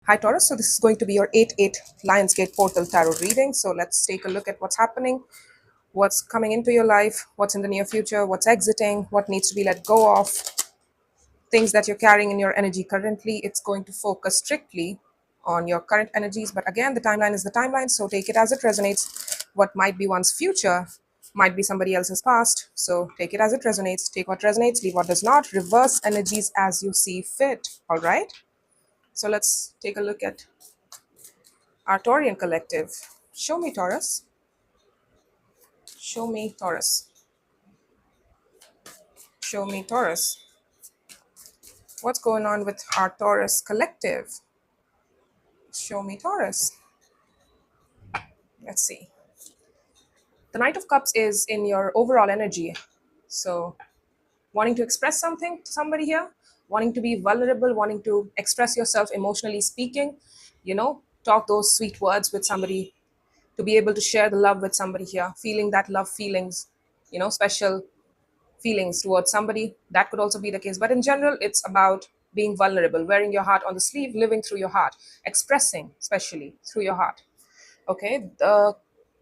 Hi Taurus, so this is going to be your 8-8 Lionsgate Portal Tarot reading. So let's take a look at what's happening, what's coming into your life, what's in the near future, what's exiting, what needs to be let go of, things that you're carrying in your energy currently. It's going to focus strictly on your current energies, but again, the timeline is the timeline, so take it as it resonates. What might be one's future might be somebody else's past, so take it as it resonates. Take what resonates, leave what does not. Reverse energies as you see fit, all right? So let's take a look at our Taurian collective. Show me Taurus. Show me Taurus. Show me Taurus. What's going on with our Taurus collective? Show me Taurus. Let's see. The Knight of Cups is in your overall energy. So, wanting to express something to somebody here, wanting to be vulnerable, wanting to express yourself emotionally speaking, talk those sweet words with somebody, to be able to share the love with somebody here, feeling that love feelings, special feelings towards somebody. That could also be the case, but in general it's about being vulnerable, wearing your heart on the sleeve, living through your heart, expressing especially through your heart. Okay, the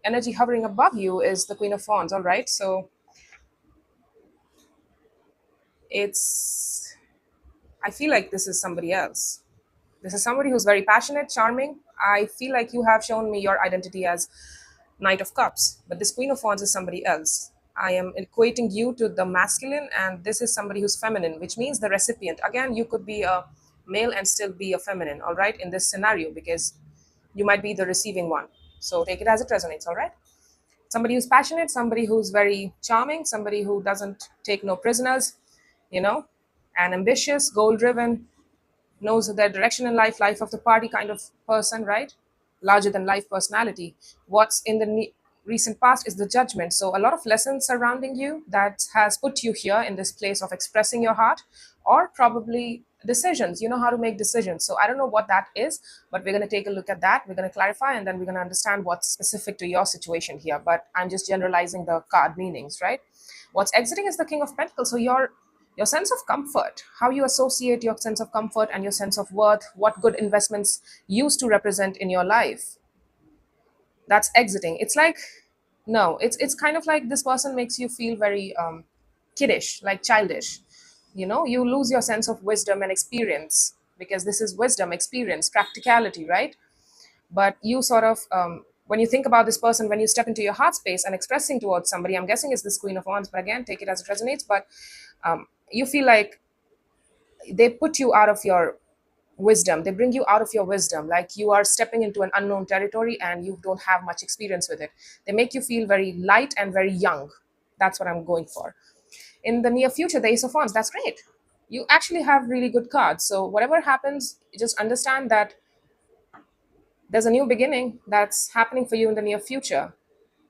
energy hovering above you is the Queen of Wands. All right, so it's, I feel like this is somebody else. This is somebody who's very passionate, charming. I feel like you have shown me your identity as Knight of Cups, but this Queen of Wands is somebody else. I am equating you to the masculine, and this is somebody who's feminine, which means the recipient. Again, you could be a male and still be a feminine, all right, in this scenario, because you might be the receiving one. So take it as it resonates, all right? Somebody who's passionate, somebody who's very charming, somebody who doesn't take no prisoners, you know, and ambitious, goal driven, knows their direction in life, life of the party kind of person, right? Larger than life personality. What's in the recent past is the Judgment. So a lot of lessons surrounding you that has put you here in this place of expressing your heart, or probably decisions. You know how to make decisions. So I don't know what that is, but we're going to take a look at that. We're going to clarify, and then we're going to understand what's specific to your situation here. But I'm just generalizing the card meanings, right? What's exiting is the King of Pentacles. So your sense of comfort, how you associate your sense of comfort and your sense of worth, what good investments used to represent in your life, that's exiting. It's like, no, it's kind of like this person makes you feel very kiddish, like childish. You lose your sense of wisdom and experience, because this is wisdom, experience, practicality, right? But you sort of, when you think about this person, when you step into your heart space and expressing towards somebody, I'm guessing it's this Queen of Wands, but again, take it as it resonates. But you feel like they put you out of your wisdom, they bring you out of your wisdom, like you are stepping into an unknown territory and you don't have much experience with it. They make you feel very light and very young. That's what I'm going for. In the near future, the Ace of Wands, that's great. You actually have really good cards, so whatever happens, just understand that there's a new beginning that's happening for you in the near future.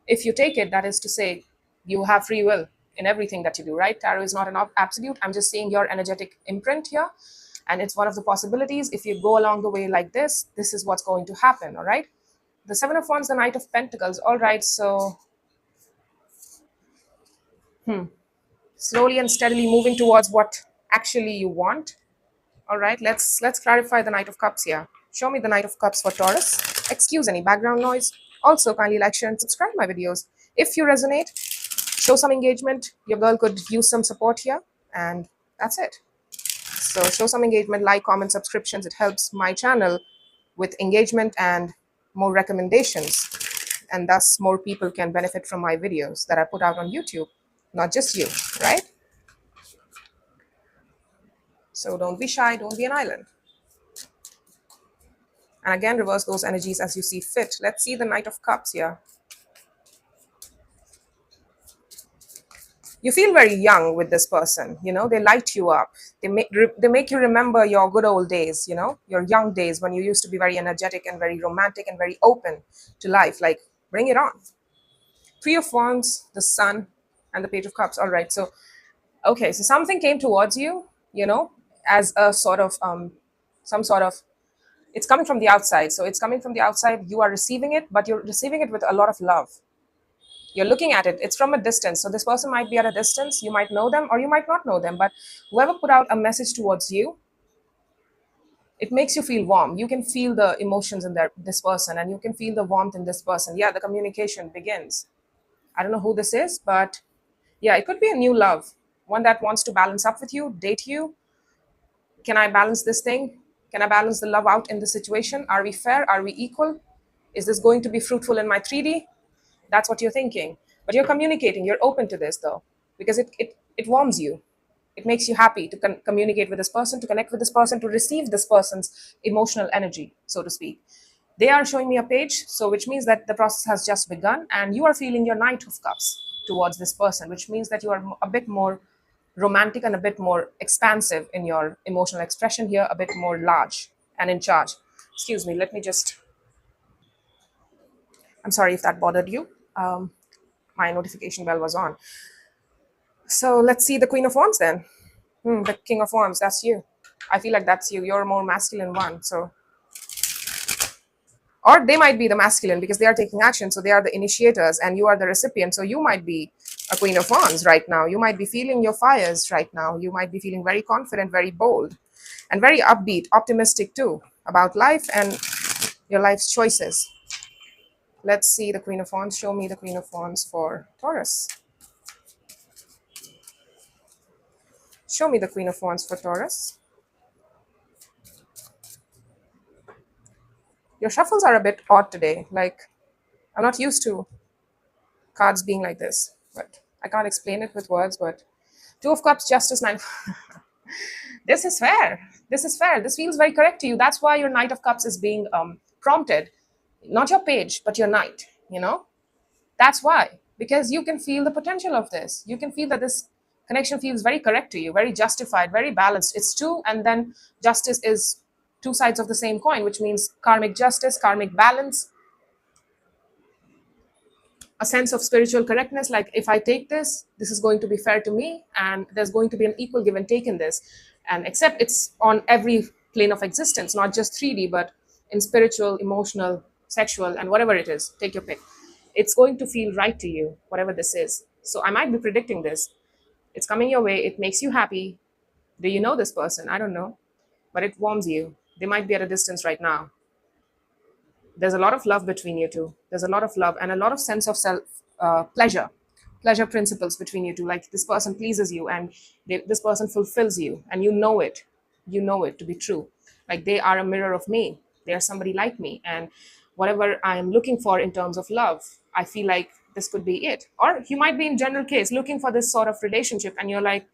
If you take it, that is to say, you have free will in everything that you do, right? Tarot is not an absolute. I'm just seeing your energetic imprint here, and it's one of the possibilities. If you go along the way like this is what's going to happen, all right? The Seven of Wands, the Knight of Pentacles, all right, so slowly and steadily moving towards what actually you want. All right, let's clarify the Knight of Cups here. Show me the Knight of Cups for Taurus. Excuse any background noise. Also, kindly like, share, and subscribe my videos. If you resonate, show some engagement. Your girl could use some support here, and that's it. So show some engagement, like, comment, subscriptions. It helps my channel with engagement and more recommendations, and thus more people can benefit from my videos that I put out on YouTube, not just you, right? So don't be shy, don't be an island. And again, reverse those energies as you see fit. Let's see the Knight of Cups here. You feel very young with this person. They light you up. They make you remember your good old days, your young days when you used to be very energetic and very romantic and very open to life. Like, bring it on. Three of Wands, the Sun, and the Page of Cups. All right, so okay, so something came towards you, as a sort of some sort of, it's coming from the outside. So it's coming from the outside. You are receiving it, but you're receiving it with a lot of love. You're looking at it. It's from a distance. So this person might be at a distance. You might know them or you might not know them. But whoever put out a message towards you, It makes you feel warm. You can feel the emotions in this person, and you can feel the warmth in this person. Yeah, the communication begins. I don't know who this is, but yeah, it could be a new love, one that wants to balance up with you, date you. Can I balance this thing? Can I balance the love out in this situation? Are we fair? Are we equal? Is this going to be fruitful in my 3D? That's what you're thinking. But you're communicating, you're open to this though, because it warms you. It makes you happy to communicate with this person, to connect with this person, to receive this person's emotional energy, so to speak. They are showing me a page, so which means that the process has just begun, and you are feeling your Knight of Cups towards this person, which means that you are a bit more romantic and a bit more expansive in your emotional expression here, a bit more large and in charge. Excuse me, let me just, I'm sorry if that bothered you. My notification bell was on. So let's see the Queen of Wands then. The King of Wands, that's you. I feel like that's you. You're a more masculine one. So, or they might be the masculine because they are taking action. So they are the initiators and you are the recipient. So you might be a Queen of Wands right now. You might be feeling your fires right now. You might be feeling very confident, very bold, and very upbeat, optimistic too about life and your life's choices. Let's see the Queen of Wands. Show me the Queen of Wands for Taurus. Show me the Queen of Wands for Taurus. Your shuffles are a bit odd today. Like, I'm not used to cards being like this, but I can't explain it with words. But Two of Cups, Justice, Nine. This is fair. This is fair. This feels very correct to you. That's why your Knight of Cups is being prompted. Not your page, but your knight, you know? That's why. Because you can feel the potential of this. You can feel that this connection feels very correct to you, very justified, very balanced. It's two, and then justice is two sides of the same coin, which means karmic justice, karmic balance, a sense of spiritual correctness. Like, if I take this, this is going to be fair to me, and there's going to be an equal give and take in this. And except it's on every plane of existence, not just 3D, but in spiritual, emotional, sexual, and whatever it is, take your pick. It's going to feel right to you, whatever this is. So I might be predicting this. It's coming your way, it makes you happy. Do you know this person? I don't know, but it warms you. They might be at a distance right now. There's a lot of love between you two. There's a lot of love and a lot of sense of self pleasure principles between you two. Like, this person pleases you, and this person fulfills you, and you know it to be true. Like, they are a mirror of me. They are somebody like me, and whatever I am looking for in terms of love, I feel like this could be it. Or you might be in general case looking for this sort of relationship, and you're like,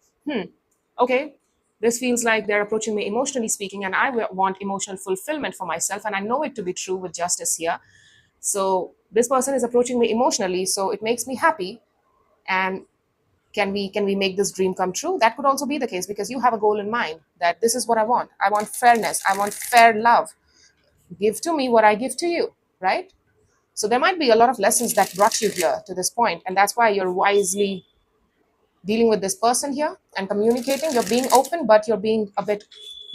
okay, this feels like they're approaching me emotionally speaking, and I want emotional fulfillment for myself, and I know it to be true with justice here. So this person is approaching me emotionally, so it makes me happy. And can we make this dream come true? That could also be the case, because you have a goal in mind, that this is what I want fairness, I want fair love. Give to me what I give to you, right? So there might be a lot of lessons that brought you here to this point, and that's why you're wisely dealing with this person here and communicating. You're being open, but you're being a bit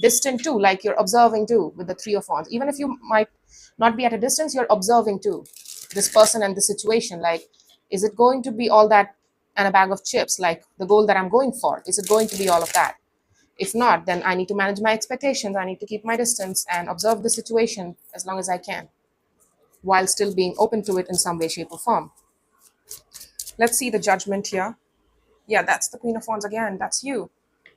distant too, like you're observing too with the Three of Wands. Even if you might not be at a distance, you're observing too this person and the situation. Like, is it going to be all that and a bag of chips, like the goal that I'm going for? Is it going to be all of that? If not, then I need to manage my expectations. I need to keep my distance and observe the situation as long as I can, while still being open to it in some way, shape, or form. Let's see the Judgment here. Yeah, that's the Queen of Wands again. That's you.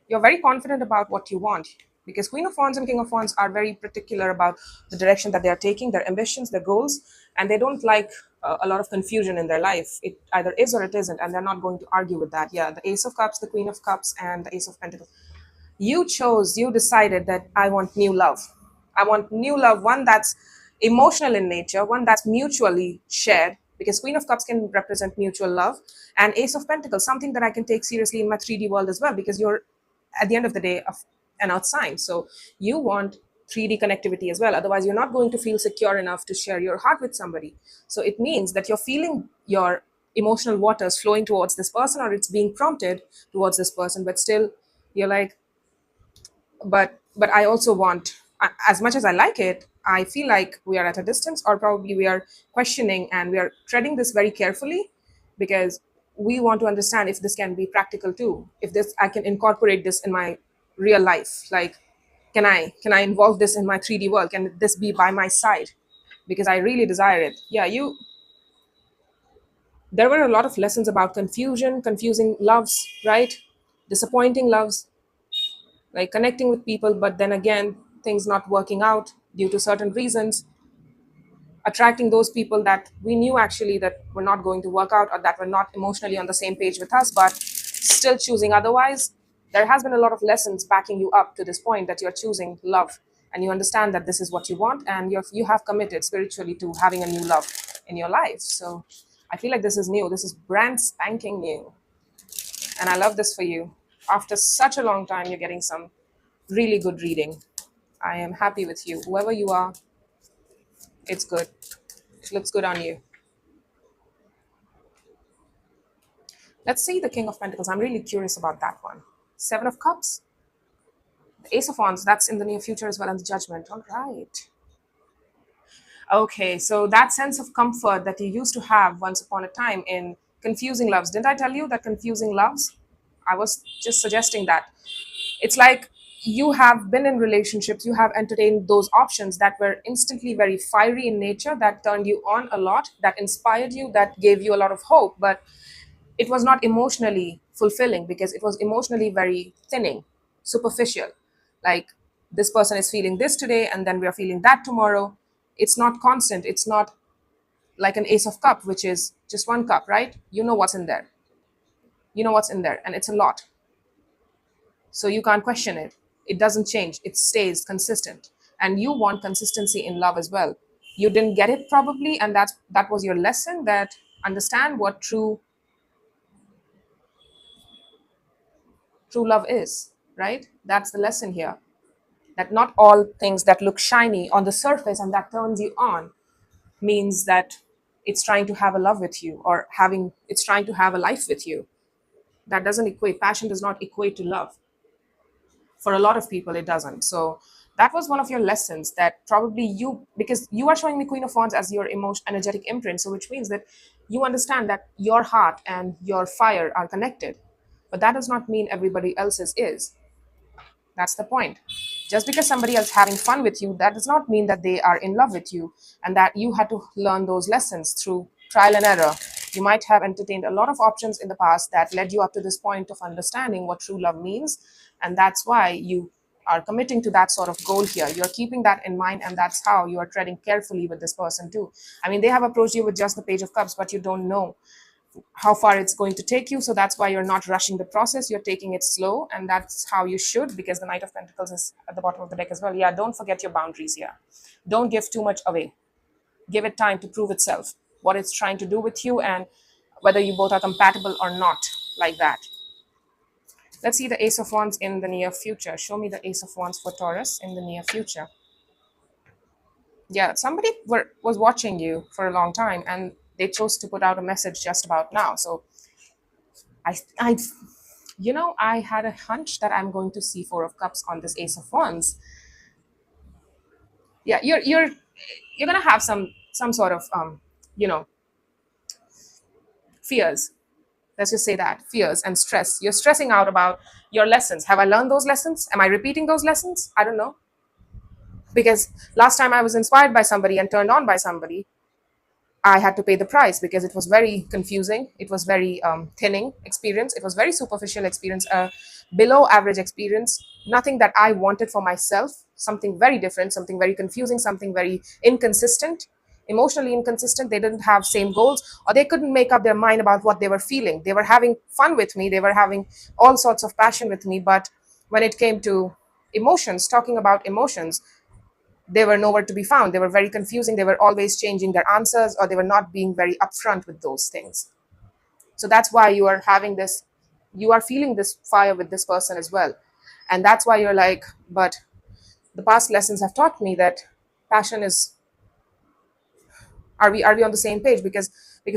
You're very confident about what you want, because Queen of Wands and King of Wands are very particular about the direction that they are taking, their ambitions, their goals, and they don't like a lot of confusion in their life. It either is or it isn't, and they're not going to argue with that. Yeah, the Ace of Cups, the Queen of Cups, and the Ace of Pentacles. You decided that I want new love. I want new love, one that's emotional in nature, one that's mutually shared, because Queen of Cups can represent mutual love, and Ace of Pentacles, something that I can take seriously in my 3D world as well, because you're at the end of the day an earth sign. So you want 3D connectivity as well. Otherwise, you're not going to feel secure enough to share your heart with somebody. So it means that you're feeling your emotional waters flowing towards this person, or it's being prompted towards this person, but still you're like, but I also want, as much as I like it, I feel like we are at a distance, or probably we are questioning and we are treading this very carefully, because we want to understand if this can be practical too, if this I can incorporate this in my real life. Like, Can I involve this in my 3D world? Can this be by my side? Because I really desire it. Yeah, you there were a lot of lessons about confusion, confusing loves, right? Disappointing loves, like connecting with people, but then again, things not working out due to certain reasons, attracting those people that we knew actually that were not going to work out or that were not emotionally on the same page with us, but still choosing otherwise. There has been a lot of lessons backing you up to this point that you're choosing love and you understand that this is what you want, and you have committed spiritually to having a new love in your life. So I feel like this is new. This is brand spanking new. And I love this for you. After such a long time, you're getting some really good reading. I am happy with you. Whoever you are, it's good. It looks good on you. Let's see the King of Pentacles. I'm really curious about that one. Seven of Cups, the Ace of Wands, that's in the near future as well, and the Judgment. All right. Okay, so that sense of comfort that you used to have once upon a time in confusing loves. Didn't I tell you that confusing loves? I was just suggesting that. It's like you have been in relationships, you have entertained those options that were instantly very fiery in nature, that turned you on a lot, that inspired you, that gave you a lot of hope, but it was not emotionally fulfilling because it was emotionally very thinning, superficial. Like this person is feeling this today and then we are feeling that tomorrow. It's not constant. It's not like an Ace of Cup, which is just one cup, right? You know what's in there. You know what's in there, and it's a lot. So you can't question it. It doesn't change. It stays consistent. And you want consistency in love as well. You didn't get it probably, and that was your lesson, that understand what true love is, right? That's the lesson here. That not all things that look shiny on the surface and that turns you on means that it's trying to have a love with you, or having it's trying to have a life with you. That doesn't equate. Passion does not equate to love. For a lot of people it doesn't. So that was one of your lessons, that probably you, because you are showing me Queen of Wands as your emotion energetic imprint, so which means that you understand that your heart and your fire are connected, but that does not mean everybody else's is. That's the point. Just because somebody else having fun with you, that does not mean that they are in love with you, and that you had to learn those lessons through trial and error. You might have entertained a lot of options in the past that led you up to this point of understanding what true love means, and that's why you are committing to that sort of goal here. You're keeping that in mind, and that's how you are treading carefully with this person too. I mean, they have approached you with just the Page of Cups, but you don't know how far it's going to take you. So that's why you're not rushing the process. You're taking it slow, and that's how you should, because the Knight of Pentacles is at the bottom of the deck as well. Yeah, don't forget your boundaries here. Don't give too much away. Give it time to prove itself, what it's trying to do with you, and whether you both are compatible or not, like that. Let's see the Ace of Wands in the near future. Show me the Ace of Wands for Taurus in the near future. Yeah, somebody was watching you for a long time, and they chose to put out a message just about now. So I I had a hunch that I'm going to see Four of Cups on this Ace of Wands. Yeah, you're gonna have some sort of you know fears. Let's just say that fears and stress. You're stressing out about your lessons. Have I learned those lessons? Am I repeating those lessons? I don't know, because last time I was inspired by somebody and turned on by somebody, I had to pay the price because it was very confusing. It was very thinning experience. It was very superficial experience, below average experience. Nothing that I wanted for myself. Something very different. Something very confusing. Something very inconsistent. Emotionally inconsistent. They didn't have same goals, or they couldn't make up their mind about what they were feeling. They were having fun with me. They were having all sorts of passion with me. But when it came to emotions, talking about emotions, they were nowhere to be found. They were very confusing. They were always changing their answers, or they were not being very upfront with those things. So that's why you are having this, you are feeling this fire with this person as well. And that's why you're like, but the past lessons have taught me that passion is, are we on the same page? Because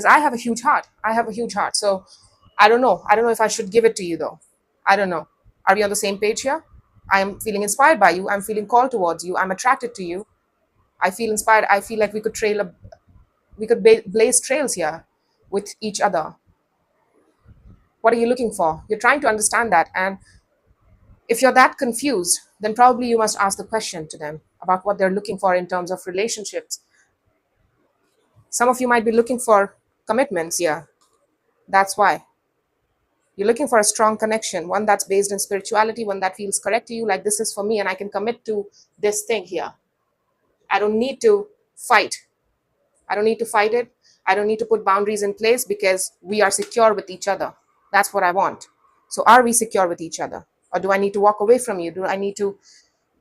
I have a huge heart. I have a huge heart. So I don't know. I don't know if I should give it to you though. I don't know. Are we on the same page here? I am feeling inspired by you. I'm feeling called towards you. I'm attracted to you. I feel inspired. I feel like we could blaze trails here with each other. What are you looking for? You're trying to understand that, and If you're that confused, then probably you must ask the question to them about what they're looking for in terms of relationships. Some of you might be looking for commitments, yeah. That's why. You're looking for a strong connection, one that's based in spirituality, one that feels correct to you, like this is for me and I can commit to this thing here. I don't need to fight. I don't need to fight it. I don't need to put boundaries in place because we are secure with each other. That's what I want. So, are we secure with each other? Or do I need to walk away from you? Do I need to?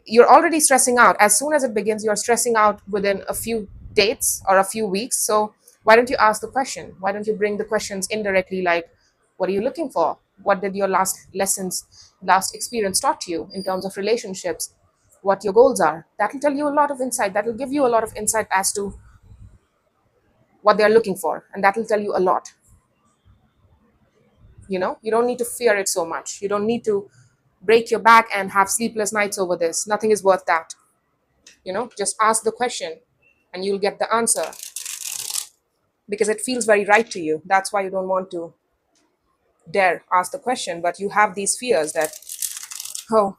You're already stressing out. As soon as it begins, you're stressing out within a few dates or a few weeks. So, why don't you ask the question? Why don't you bring the questions indirectly, like, what are you looking for? What did your last lessons, last experience taught you in terms of relationships? What your goals are? That will tell you a lot of insight. That will give you a lot of insight as to what they're looking for, and that will tell you a lot. You don't need to fear it so much. You don't need to break your back and have sleepless nights over this. Nothing is worth that. Just ask the question and you'll get the answer because it feels very right to you. That's why you don't want to dare ask the question, but you have these fears that, oh,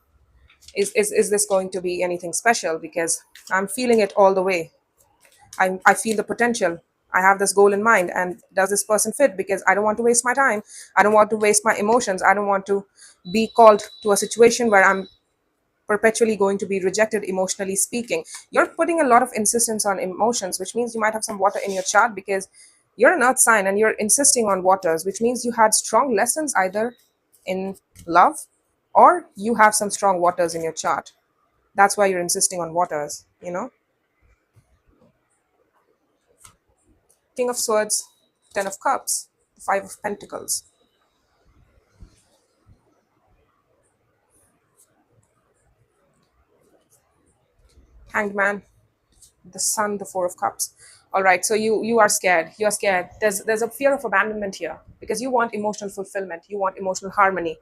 is this going to be anything special? Because I'm feeling it all the way. I feel the potential. I have this goal in mind. And does this person fit? Because I don't want to waste my time. I don't want to waste my emotions. I don't want to be called to a situation where I'm perpetually going to be rejected emotionally speaking. You're putting a lot of insistence on emotions, which means you might have some water in your chart because you're an earth sign and you're insisting on waters, which means you had strong lessons either in love or you have some strong waters in your chart. That's why you're insisting on waters. King of Swords, Ten of Cups, Five of Pentacles, Hanged Man, the Sun, the Four of Cups. All right, so you are scared. You're scared. There's a fear of abandonment here because you want emotional fulfillment. You want emotional harmony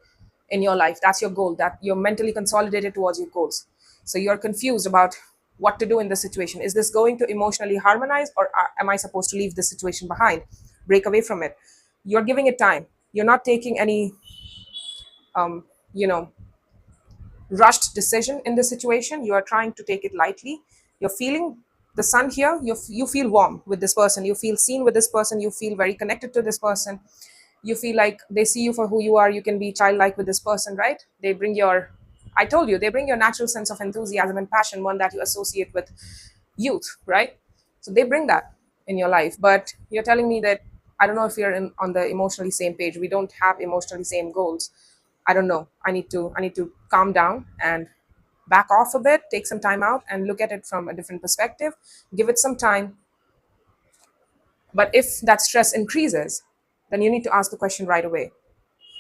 in your life. That's your goal. That you're mentally consolidated towards your goals. So you're confused about what to do in this situation. Is this going to emotionally harmonize, or am I supposed to leave this situation behind, break away from it? You're giving it time. You're not taking any, um, you know, rushed decision in this situation. You are trying to take it lightly. You're feeling the sun here. You feel warm with this person. You feel seen with this person. You feel very connected to this person. You feel like they see you for who you are. You can be childlike with this person, right? They bring your, I told you, they bring your natural sense of enthusiasm and passion, one that you associate with youth, right? So they bring that in your life. But you're telling me that I don't know if you're on the emotionally same page. We don't have emotionally same goals. I don't know. I need to calm down and back off a bit, take some time out and look at it from a different perspective. Give it some time. But if that stress increases, then you need to ask the question right away.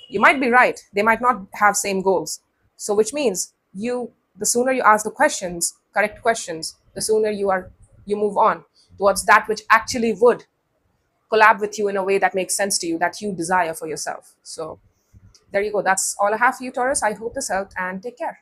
You might be right. They might not have same goals. So which means the sooner you ask the questions, correct questions, the sooner you move on towards that which actually would collab with you in a way that makes sense to you, that you desire for yourself. So there you go. That's all I have for you, Taurus. I hope this helped and take care.